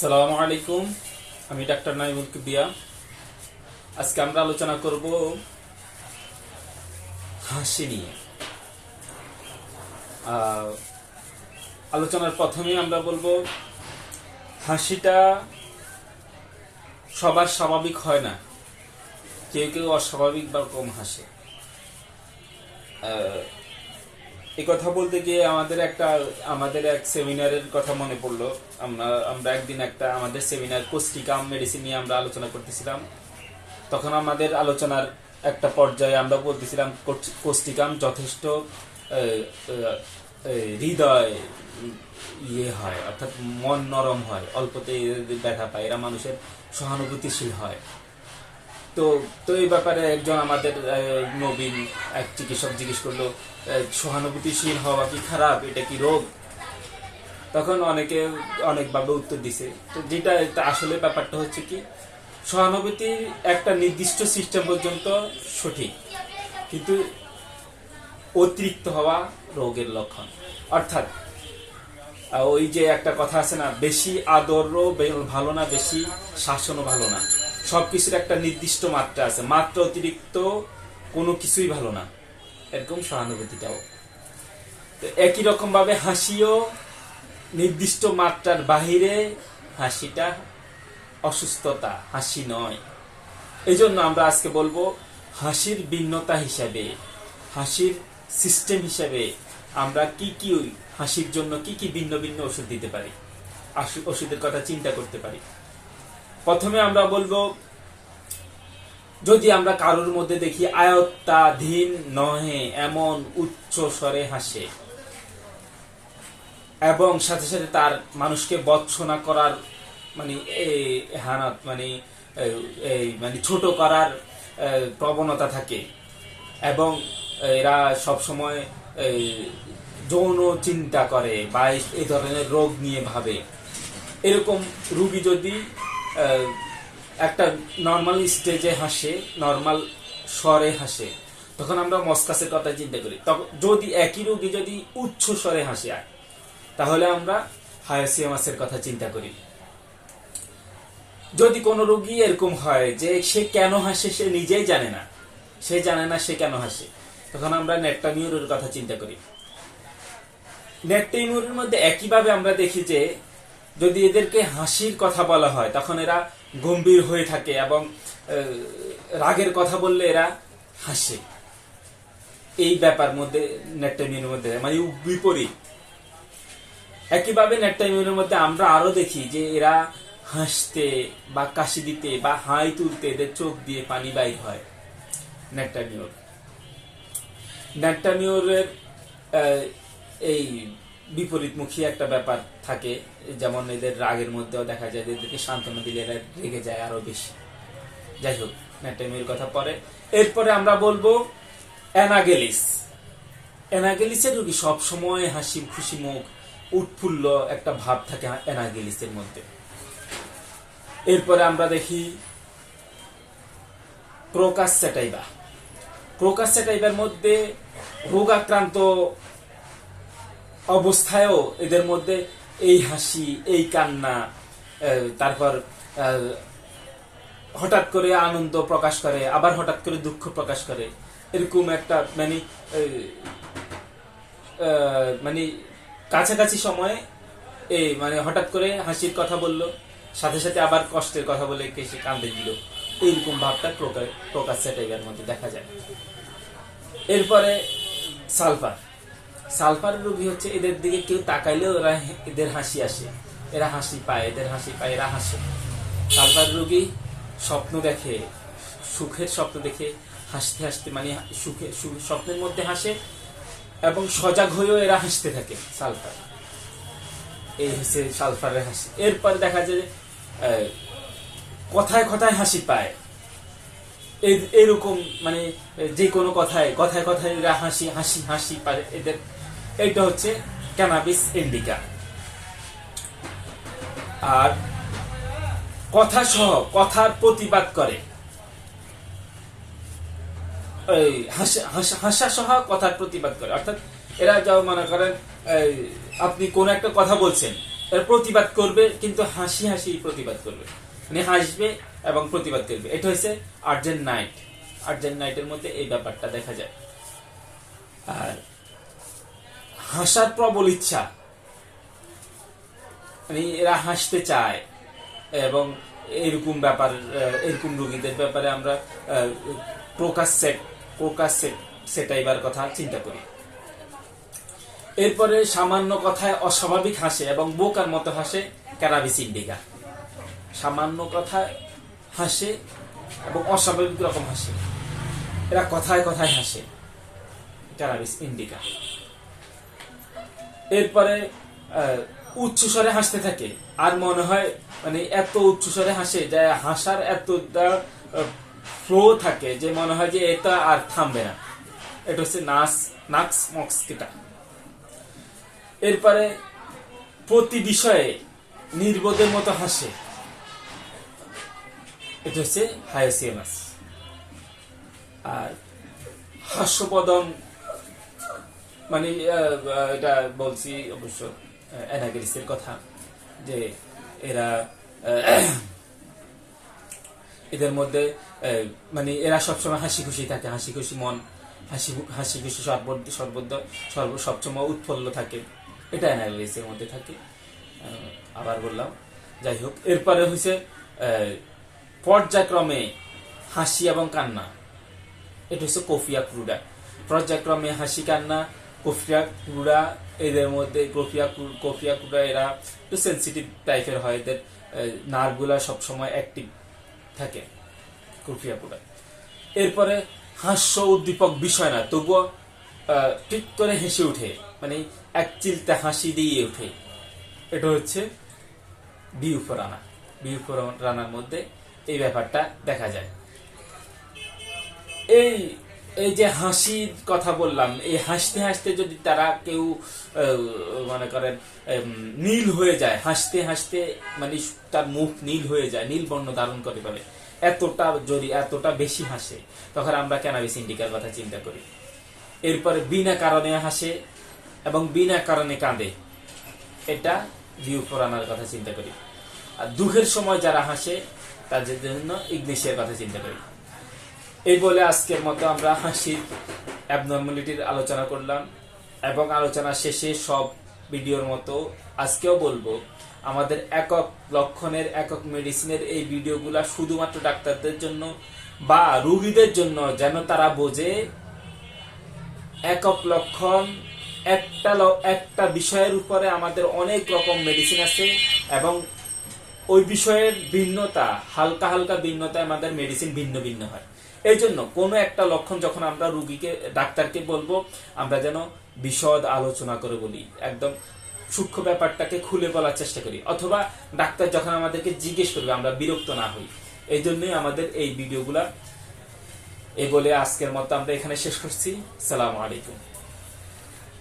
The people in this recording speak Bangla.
আসসালামু আলাইকুম। আমি ডাক্তার নাইমুল কিবিয়া। আজকে আমরা আলোচনা করব হাসি নিয়ে। আলোচনার প্রথমেই আমরা বলবো হাসিটা সবার স্বাভাবিক হয় না, কেউ কেউ অস্বাভাবিক বা কম হাসে। এই কথা বলতে গিয়ে আমাদের এক সেমিনারের কথা মনে পড়লো। আমরা একদিন আমাদের সেমিনার কোস্টিকাম মেডিসিন নিয়ে আমরা আলোচনা করতেছিলাম। তখন আমাদের আলোচনার একটা পর্যায়ে আমরা বলতেছিলাম কোস্টিকাম যথেষ্ট হৃদয় হয়, অর্থাৎ মন নরম হয়, অল্পতে ব্যথা পায়, এরা মানুষের সহানুভূতিশীল হয়। তো তো এই ব্যাপারে একজন আমাদের নবীন এক চিকিৎসক জিজ্ঞেস করলো, সহানুভূতিশীল হওয়া কি খারাপ, এটা কি রোগ? তখন অনেকে অনেকভাবে উত্তর দিছে। তো যেটা আসলে ব্যাপারটা হচ্ছে কি, সহানুভূতির একটা নির্দিষ্ট সিস্টেম পর্যন্ত সঠিক, কিন্তু অতিরিক্ত হওয়া রোগের লক্ষণ। অর্থাৎ ওই যে একটা কথা আছে না, বেশি আদরও ভালো না, বেশি শাসনও ভালো না। সবকিছুর একটা নির্দিষ্ট মাত্রা আছে, মাত্রা অতিরিক্ত কোনো কিছুই ভালো না। এরকম সহানুভূতিটাও একই রকম ভাবে হাসিও নির্দিষ্ট মাত্রার বাহিরে হাসিটা অসুস্থতা, হাসি নয়। এই জন্য আমরা আজকে বলবো হাসির ভিন্নতা হিসাবে, হাসির সিস্টেম হিসাবে আমরা কি কি হাসির জন্য কি কি ভিন্ন ভিন্ন ওষুধ দিতে পারি, ওষুধের কথা চিন্তা করতে পারি। প্রথমে আমরা বলবো, যদি আমরা কারোর মধ্যে দেখি আয়ত্তাধীন নহে এমন উচ্চ স্বরে হাসে এবং সাথে সাথে তার মানুষকে বৎসনা করার মানে ছোট করার প্রবণতা থাকে, এবং এরা সবসময় যৌন চিন্তা করে বা এই ধরনের রোগ নিয়ে ভাবে, এরকম রোগী যদি একটা নর্মাল স্টেজে হাসে, নর্মাল স্বরে হাসে, তখন আমরা মস্কাসের কথা চিন্তা করি। তখন যদি একই রোগী যদি উচ্চ স্বরে হাসে, তাহলে আমরা হায়াসিয়ামাসের কথা চিন্তা করি। যদি কোনো রোগী এরকম হয় যে সে কেন হাসে সে নিজেই জানে না, সে কেন হাসে, তখন আমরা নেক্টামিউরের কথা চিন্তা করি। নেক্টামিউরের মধ্যে একইভাবে আমরা দেখি যে যদি এদেরকে হাসির কথা বলা হয় তখন এরা গম্ভীর হয়ে থাকে, এবং রাগের কথা বললে এরা হাসে। এই ব্যাপার মধ্যে নেক্টামিউরের মধ্যে মানে বিপরীত। একইভাবে নেক্টামিউরের মধ্যে আমরা আরো দেখি যে এরা হাসতে বা কাশি দিতে বা হাই তুলতে এদের চোখ দিয়ে পানি বাইর হয়। নেক্টামিউরের এই বিপরীতমুখী একটা ব্যাপার থাকে, যেমন এদের রাগের মধ্যেও দেখা যায় এদেরকে সান্ত্বনা দিলে এরা রেগে যায় আরো বেশি। যাই হোক, নেক্টামিউরের কথা পরে। এরপরে আমরা বলবো অ্যানাগেলিসের রোগী সবসময় হাসি খুশি মুখ, উৎফুল্ল একটা ভাব থাকে অ্যানাগেলিসের মধ্যে। এরপরে আমরা দেখি ক্রোকাসস্যাটাইভার মধ্যে রোগাক্রান্ত অবস্থায়ও এদের মধ্যে এই হাসি, এই কান্না, তারপর হঠাৎ করে আনন্দ প্রকাশ করে, আবার হঠাৎ করে দুঃখ প্রকাশ করে, এরকম একটা মানে কাছাকাছি সময়ে হঠাৎ করে হাসির কথা বললো, সাথে সাথে আবার কষ্টের কথা বলে সে কান্দে দিল, এইরকম ভাবটা ক্রোকাসস্যাটাইভার মধ্যে দেখা যায়। এরপরে সালফার রোগী হচ্ছে এদের দিকে কেউ তাকাইলেও এদের হাসি আসে, এরা হাসি পায়, এরা হাসে। সালফার রোগী স্বপ্ন দেখে, সুখের স্বপ্ন দেখে হাসতে হাসতে স্বপ্নের মধ্যে হাসে, এবং সজাগ হয়েও এরা হাসতে থাকে। সালফার, এই হচ্ছে সালফারের হাসি। এরপর দেখা যায় কথায় কথায় হাসি পায়, এরকম যে কোনো কথায় এরা হাসি পায় এদের। এইটা হচ্ছে ক্যানাবিস ইন্ডিকা। আর কথা সহ কথার প্রতিবাদ করে, হাসা সহ কথার প্রতিবাদ করে। অর্থাৎ এরা যাও মনে করেন আপনি কোন একটা কথা বলছেন, এরা প্রতিবাদ করবে, কিন্তু হাসি হাসি প্রতিবাদ করবে, মানে হাসবে এবং প্রতিবাদ করবে। এটা হচ্ছে আর্জেন্ট নাইট। আর্জেন্ট নাইটের মধ্যে এই ব্যাপারটা দেখা যায়। আর হাসার প্রবল ইচ্ছা, মানে এরা হাসতে চায়, এবং এরকম ব্যাপার, এরকম রোগীদের ব্যাপারে আমরা প্রকাশ সেটাইবার কথা চিন্তা করি। এরপরে সামান্য কথায় অস্বাভাবিক হাসে এবং বোকার মতো হাসে ক্যানাবিস ইন্ডিকা। সামান্য কথায় হাসে এবং অস্বাভাবিক রকম হাসে, এরা কথায় কথায় হাসে, ক্যানাবিস ইন্ডিকা। এরপরে উচ্চস্বরে হাসতে থাকে, আর মনে হয় মানে এত উচ্চস্বরে হাসে যে হাসার এতটা ফ্লো থাকে যে মনে হয় যে এটা আর থামবে না। এটা হচ্ছে নাক্স মক্সকিটা। এরপরে প্রতি বিষয়ে নির্বোধের মতো হাসে, এটা হচ্ছে হায়াসিয়ানাস। আর হাস্যপদন, মানে এটা বলছি অবশ্য অ্যানাগেরিসের কথা, যে এরা এদের মধ্যে মানে এরা সবসময় হাসি খুশি থাকে, হাসি খুশি মন, হাসি খুশি সবসময় উৎফুল্ল থাকে, এটা অ্যানালিসিসের মধ্যে থাকে। আবার বললাম, যাই হোক। এরপরে হচ্ছে পর্যায়ক্রমে হাসি এবং কান্না, এটা হচ্ছে কোফিয়া ক্রুডা। পর্যায়ক্রমে হাসি কান্না, কোফিয়া ক্রুডা, এদের মধ্যে কোফিয়া ক্রুডা এরা একটু সেন্সিটিভ টাইপের হয়, এদের নার্ভগুলা সবসময় অ্যাক্টিভ থাকে কোফিয়া ক্রুডা। এরপরে হাস্য উদ্দীপক বিষয় না, তবুও ঠিক করে হেসে উঠে, মানে এক চিলতে হাসি দিয়ে উঠে, এটা হচ্ছে বিউফোরানার মধ্যে এই ব্যাপারটা দেখা যায়। এই যে হাসির কথা বললাম, এই হাসতে হাসতে যদি তারা কেউ মনে করেন নীল হয়ে যায়, হাসতে হাসতে মানে তার মুখ নীল হয়ে যায়, নীল বর্ণ ধারণ করে ফেলে, এতটা বেশি হাসে, তখন আমরা ক্যানাবিস ইন্ডিকার কথা চিন্তা করি। এরপরে বিনা কারণে হাসে এবং বিনা কারণে কাঁদে, এটা বিউফোরানার কথা চিন্তা করি। আর দুঃখের সময় যারা হাসে তাদের জন্য ইগনিশিয়ার কথা চিন্তা করি। এই বলে আজকের মতো আমরা হাসির অ্যাবনর্মালিটির আলোচনা করলাম, এবং আলোচনা শেষে সব ভিডিওর মতো আজকেও বলবো, আমাদের একক লক্ষণের, একক মেডিসিনের এই ভিডিওগুলা শুধুমাত্র ডাক্তারদের জন্য বা রোগীদের জন্য, যেন তারা বোঝে একক লক্ষণ একটা বিষয়ের উপরে আমাদের অনেক রকম মেডিসিন আছে, এবং ওই বিষয়ের ভিন্নতা, হালকা হালকা ভিন্নতায় আমাদের মেডিসিন ভিন্ন ভিন্ন হয়। এই জন্য কোনো একটা লক্ষণ যখন আমরা ডাক্তারকে বলবো, আমরা যেন বিশদ আলোচনা করে বলি, একদম সূক্ষ্ম ব্যাপারটাকে খুলে বলার চেষ্টা করি, অথবা ডাক্তার যখন আমাদেরকে জিজ্ঞেস করবে আমরা বিরক্ত না হই। এই জন্যই আমাদের এই ভিডিওগুলা। এই বলে আজকের মতো আমরা এখানে শেষ করছি। সালামু আলাইকুম।